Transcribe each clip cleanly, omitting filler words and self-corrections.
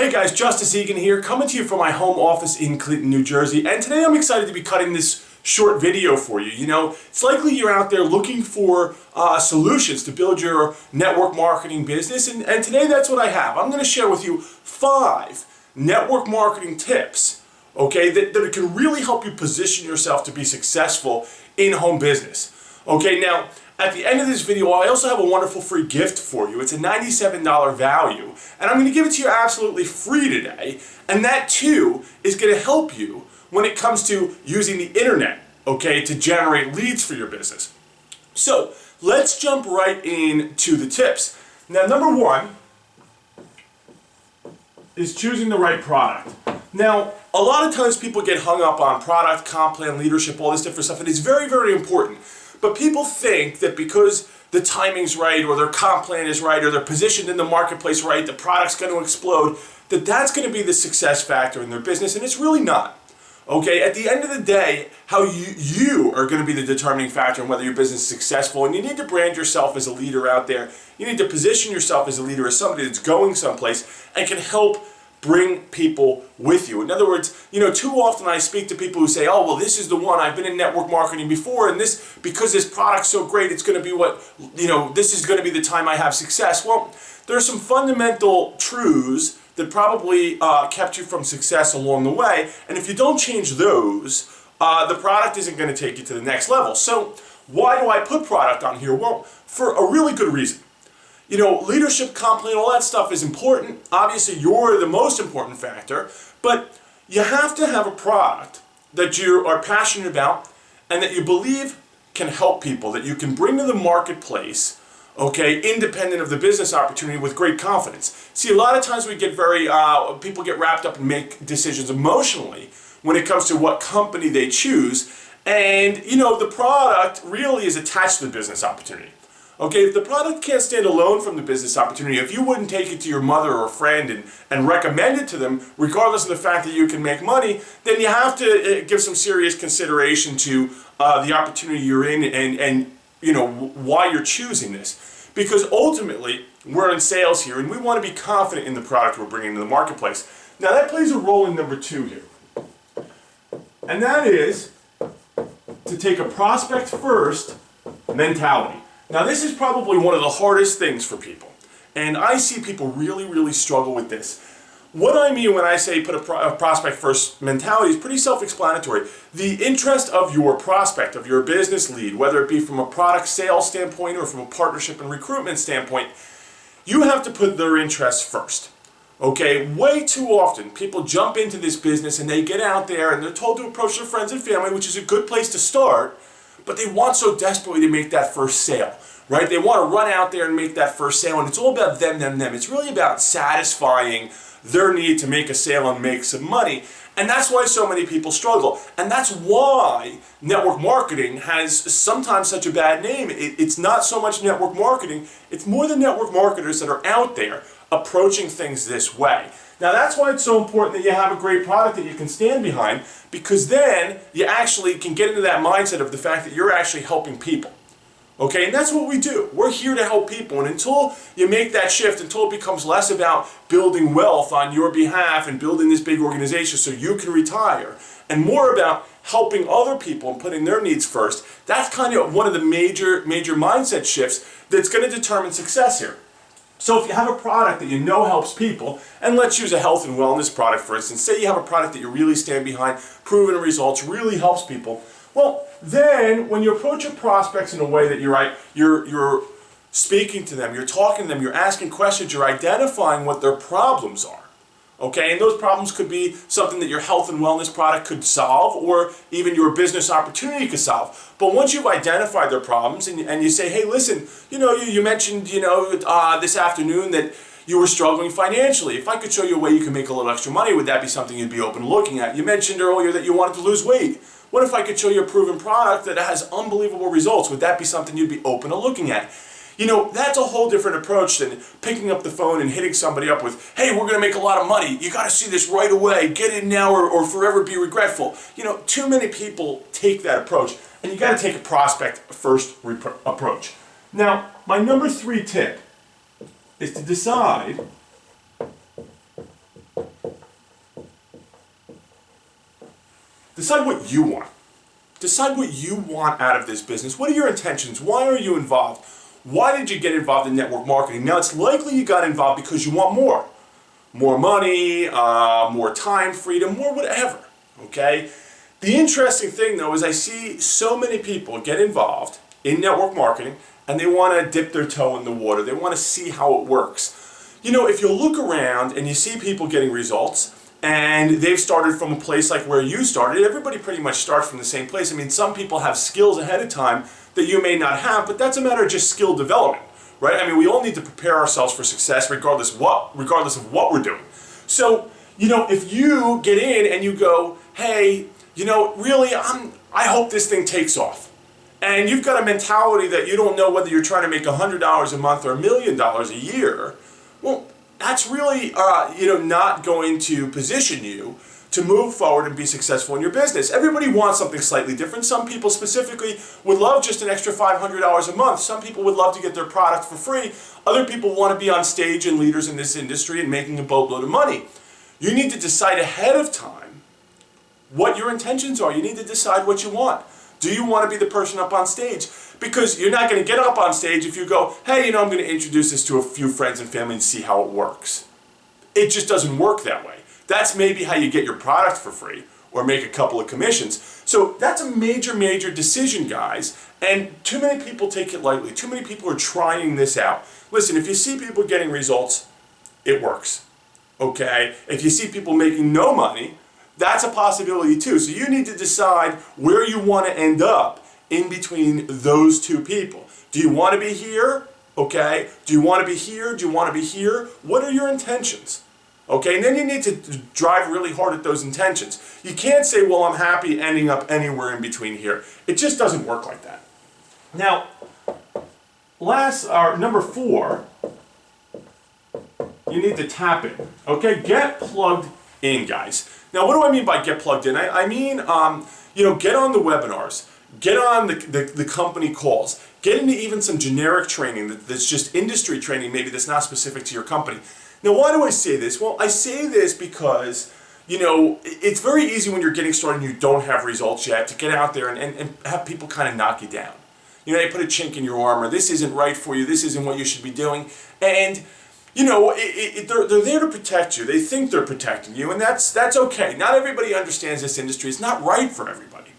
Hey guys, Justice Egan here, coming to you from my home office in Clinton, New Jersey, and today I'm excited to be cutting this short video for you. You know, it's likely you're out there looking for solutions to build your network marketing business, and today that's what I have. I'm going to share with you 5 network marketing tips, okay, that can really help you position yourself to be successful in home business. Okay, now, at the end of this video, I also have a wonderful free gift for you. It's a $97 value, and I'm going to give it to you absolutely free today, and that too is going to help you when it comes to using the internet, okay, to generate leads for your business. So, let's jump right into the tips. Now, number 1 is choosing the right product. Now, a lot of times people get hung up on product, comp plan, leadership, all this different stuff, and it's very, very important. But people think that because the timing's right, or their comp plan is right, or they're positioned in the marketplace right, the product's going to explode, that's going to be the success factor in their business, and it's really not. Okay, at the end of the day, how you are going to be the determining factor in whether your business is successful, and you need to brand yourself as a leader out there. You need to position yourself as a leader, as somebody that's going someplace and can help bring people with you. In other words, you know, too often I speak to people who say, oh, well, this is the one, I've been in network marketing before, and because this product's so great, it's going to be what, you know, this is going to be the time I have success. Well, there are some fundamental truths that probably kept you from success along the way, and if you don't change those, the product isn't going to take you to the next level. So why do I put product on here? Well, for a really good reason. You know, leadership, comp plan, all that stuff is important. Obviously, you're the most important factor, but you have to have a product that you are passionate about and that you believe can help people, that you can bring to the marketplace, okay, independent of the business opportunity with great confidence. See, a lot of times we get people get wrapped up and make decisions emotionally when it comes to what company they choose, and, you know, the product really is attached to the business opportunity. Okay, if the product can't stand alone from the business opportunity, if you wouldn't take it to your mother or a friend and recommend it to them, regardless of the fact that you can make money, then you have to give some serious consideration to the opportunity you're in and you know, why you're choosing this. Because ultimately, we're in sales here and we want to be confident in the product we're bringing to the marketplace. Now that plays a role in number 2 here. And that is to take a prospect first mentality. Now this is probably one of the hardest things for people, and I see people really struggle with this. What I mean when I say put a prospect first mentality is pretty self-explanatory. The interest of your prospect, of your business lead, whether it be from a product sales standpoint or from a partnership and recruitment standpoint, you have to put their interests first. Okay, way too often people jump into this business and they get out there and they're told to approach their friends and family, which is a good place to start, but they want so desperately to make that first sale, right? They want to run out there and make that first sale, and it's all about them. It's really about satisfying their need to make a sale and make some money, and that's why so many people struggle. And that's why network marketing has sometimes such a bad name. It's not so much network marketing, it's more the network marketers that are out there approaching things this way. Now that's why it's so important that you have a great product that you can stand behind, because then you actually can get into that mindset of the fact that you're actually helping people. Okay, and that's what we do. We're here to help people, and until you make that shift, until it becomes less about building wealth on your behalf and building this big organization so you can retire, and more about helping other people and putting their needs first, that's kind of one of the major mindset shifts that's going to determine success here. So if you have a product that you know helps people, and let's use a health and wellness product for instance, say you have a product that you really stand behind, proven results, really helps people, well, then when you approach your prospects in a way that you're speaking to them, you're talking to them, you're asking questions, you're identifying what their problems are. Okay, and those problems could be something that your health and wellness product could solve, or even your business opportunity could solve. But once you've identified their problems and you say, hey, listen, you know, you mentioned, you know, this afternoon that you were struggling financially. If I could show you a way you can make a little extra money, would that be something you'd be open to looking at? You mentioned earlier that you wanted to lose weight. What if I could show you a proven product that has unbelievable results? Would that be something you'd be open to looking at? You know, that's a whole different approach than picking up the phone and hitting somebody up with, hey, we're going to make a lot of money. You got to see this right away. Get in now or forever be regretful. You know, too many people take that approach, and you got to take a prospect first approach. Now, my number 3 tip is to decide decide what you want. Decide what you want out of this business. What are your intentions? Why are you involved? Why did you get involved in network marketing? Now, it's likely you got involved because you want more. More money, more time, freedom, more whatever, okay? The interesting thing, though, is I see so many people get involved in network marketing and they want to dip their toe in the water. They want to see how it works. You know, if you look around and you see people getting results and they've started from a place like where you started, everybody pretty much starts from the same place. I mean, some people have skills ahead of time that you may not have, but that's a matter of just skill development, right? I mean, we all need to prepare ourselves for success regardless of what we're doing. So, you know, if you get in and you go, hey, you know, really, I hope this thing takes off. And you've got a mentality that you don't know whether you're trying to make $100 a month or $1 million a year. Well, that's really, you know, not going to position you to move forward and be successful in your business. Everybody wants something slightly different. Some people specifically would love just an extra $500 a month. Some people would love to get their product for free. Other people want to be on stage and leaders in this industry and making a boatload of money. You need to decide ahead of time what your intentions are. You need to decide what you want. Do you want to be the person up on stage? Because you're not going to get up on stage if you go, hey, you know, I'm going to introduce this to a few friends and family and see how it works. It just doesn't work that way. That's maybe how you get your product for free or make a couple of commissions. So that's a major, major decision, guys. And too many people take it lightly. Too many people are trying this out. Listen, if you see people getting results, it works. Okay? If you see people making no money, that's a possibility too. So you need to decide where you want to end up in between those two people. Do you want to be here? Okay. Do you want to be here? Do you want to be here? What are your intentions? Okay. And then you need to drive really hard at those intentions. You can't say, well, I'm happy ending up anywhere in between here. It just doesn't work like that. Now, number 4, you need to tap in. Okay. Get plugged in, guys. Now, what do I mean by get plugged in? I mean, you know, get on the webinars, get on the company calls, get into even some generic training that's just industry training, maybe that's not specific to your company. Now, why do I say this? Well, I say this because, you know, it's very easy when you're getting started and you don't have results yet to get out there and have people kind of knock you down. You know, they put a chink in your armor. This isn't right for you. This isn't what you should be doing. And you know, they're there to protect you. They think they're protecting you, and that's okay. Not everybody understands this industry. It's not right for everybody.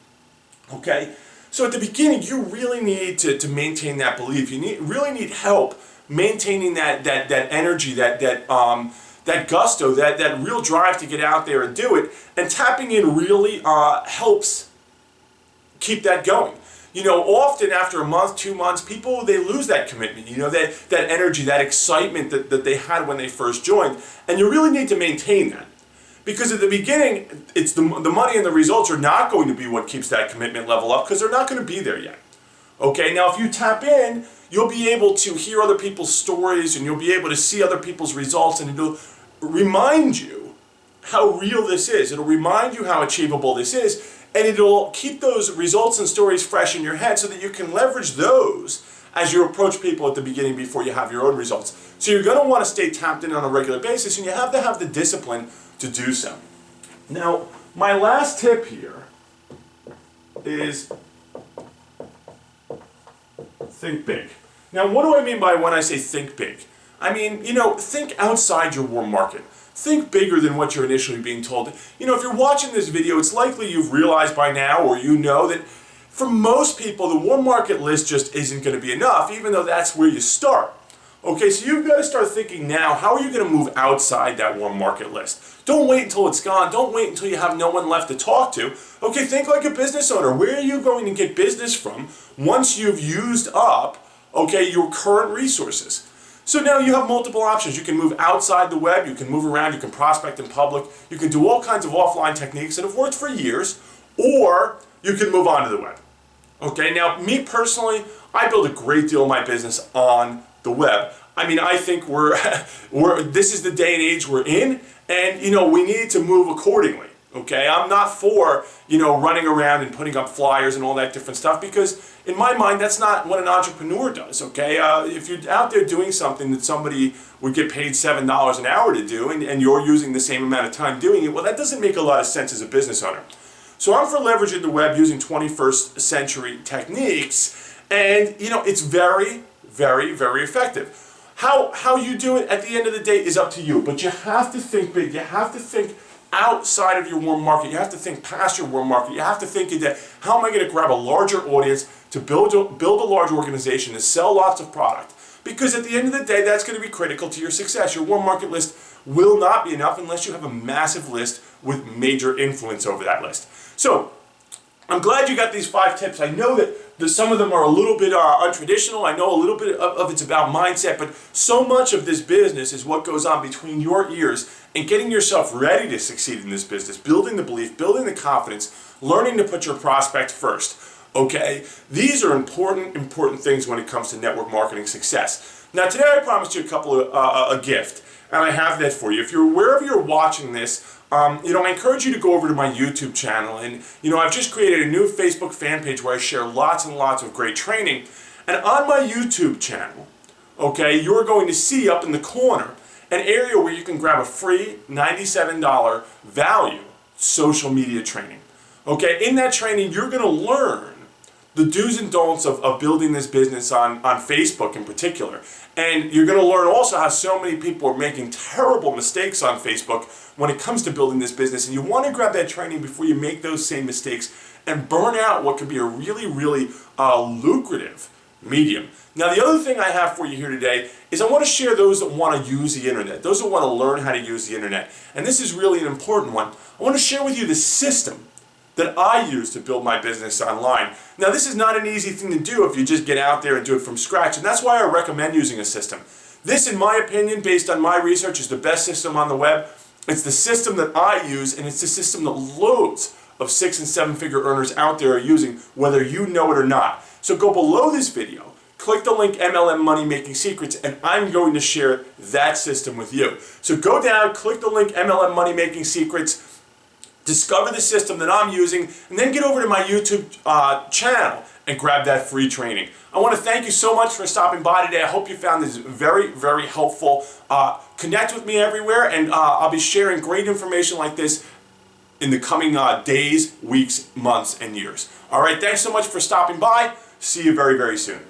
Okay? So at the beginning, you really need to maintain that belief. You really need help maintaining that energy, that gusto, that real drive to get out there and do it. And tapping in really helps keep that going. You know, often after a month, 2 months, people, they lose that commitment, you know, that energy, that excitement that they had when they first joined. And you really need to maintain that. Because at the beginning, it's the money and the results are not going to be what keeps that commitment level up because they're not going to be there yet. Okay, now if you tap in, you'll be able to hear other people's stories and you'll be able to see other people's results, and it'll remind you how real this is. It'll remind you how achievable this is. And it'll keep those results and stories fresh in your head so that you can leverage those as you approach people at the beginning before you have your own results. So you're going to want to stay tapped in on a regular basis, and you have to have the discipline to do so. Now, my last tip here is think big. Now, what do I mean by when I say think big? I mean, you know, think outside your warm market. Think bigger than what you're initially being told. You know, if you're watching this video, it's likely you've realized by now, or you know, that for most people, the warm market list just isn't going to be enough, even though that's where you start. Okay, so you've got to start thinking now, how are you going to move outside that warm market list? Don't wait until it's gone. Don't wait until you have no one left to talk to. Okay, think like a business owner. Where are you going to get business from once you've used up, okay, your current resources? So now you have multiple options. You can move outside the web, you can move around, you can prospect in public, you can do all kinds of offline techniques that have worked for years, or you can move on to the web. Okay, now me personally, I build a great deal of my business on the web. I mean, I think this is the day and age we're in, and you know, we need to move accordingly. Okay, I'm not for, you know, running around and putting up flyers and all that different stuff, because in my mind, that's not what an entrepreneur does. Okay, if you're out there doing something that somebody would get paid $7 an hour to do, and you're using the same amount of time doing it, well, that doesn't make a lot of sense as a business owner. So I'm for leveraging the web using 21st century techniques, and it's very, very, very effective. How you do it at the end of the day is up to you, but you have to think big. You have to think outside of your warm market. You have to think past your warm market. You have to think that how am I going to grab a larger audience to build a large organization to sell lots of product? Because at the end of the day, that's going to be critical to your success. Your warm market list will not be enough unless you have a massive list with major influence over that list. So I'm glad you got these 5 tips. I know that some of them are a little bit untraditional. I know a little bit of it's about mindset, but so much of this business is what goes on between your ears and getting yourself ready to succeed in this business, building the belief, building the confidence, learning to put your prospect first. Okay? These are important things when it comes to network marketing success. Now today I promised you a gift, and I have that for you. If you're wherever you're watching this, I encourage you to go over to my YouTube channel, and I've just created a new Facebook fan page where I share lots and lots of great training. And on my YouTube channel, okay, you're going to see up in the corner an area where you can grab a free $97 value social media training. Okay, in that training you're going to learn the do's and don'ts of building this business on Facebook in particular. And you're going to learn also how so many people are making terrible mistakes on Facebook when it comes to building this business. And you want to grab that training before you make those same mistakes and burn out what could be a really, really lucrative medium. Now, the other thing I have for you here today is I want to share those that want to use the internet, those that want to learn how to use the internet. And this is really an important one. I want to share with you the system that I use to build my business online. Now, this is not an easy thing to do if you just get out there and do it from scratch, and that's why I recommend using a system. This, in my opinion, based on my research, is the best system on the web. It's the system that I use, and it's the system that loads of 6- and 7-figure earners out there are using, whether you know it or not. So go below this video, click the link MLM Money Making Secrets, and I'm going to share that system with you. So go down, click the link MLM Money Making Secrets, discover the system that I'm using, and then get over to my YouTube channel and grab that free training. I want to thank you so much for stopping by today. I hope you found this very, very helpful. Connect with me everywhere, and I'll be sharing great information like this in the coming days, weeks, months, and years. All right, thanks so much for stopping by. See you very, very soon.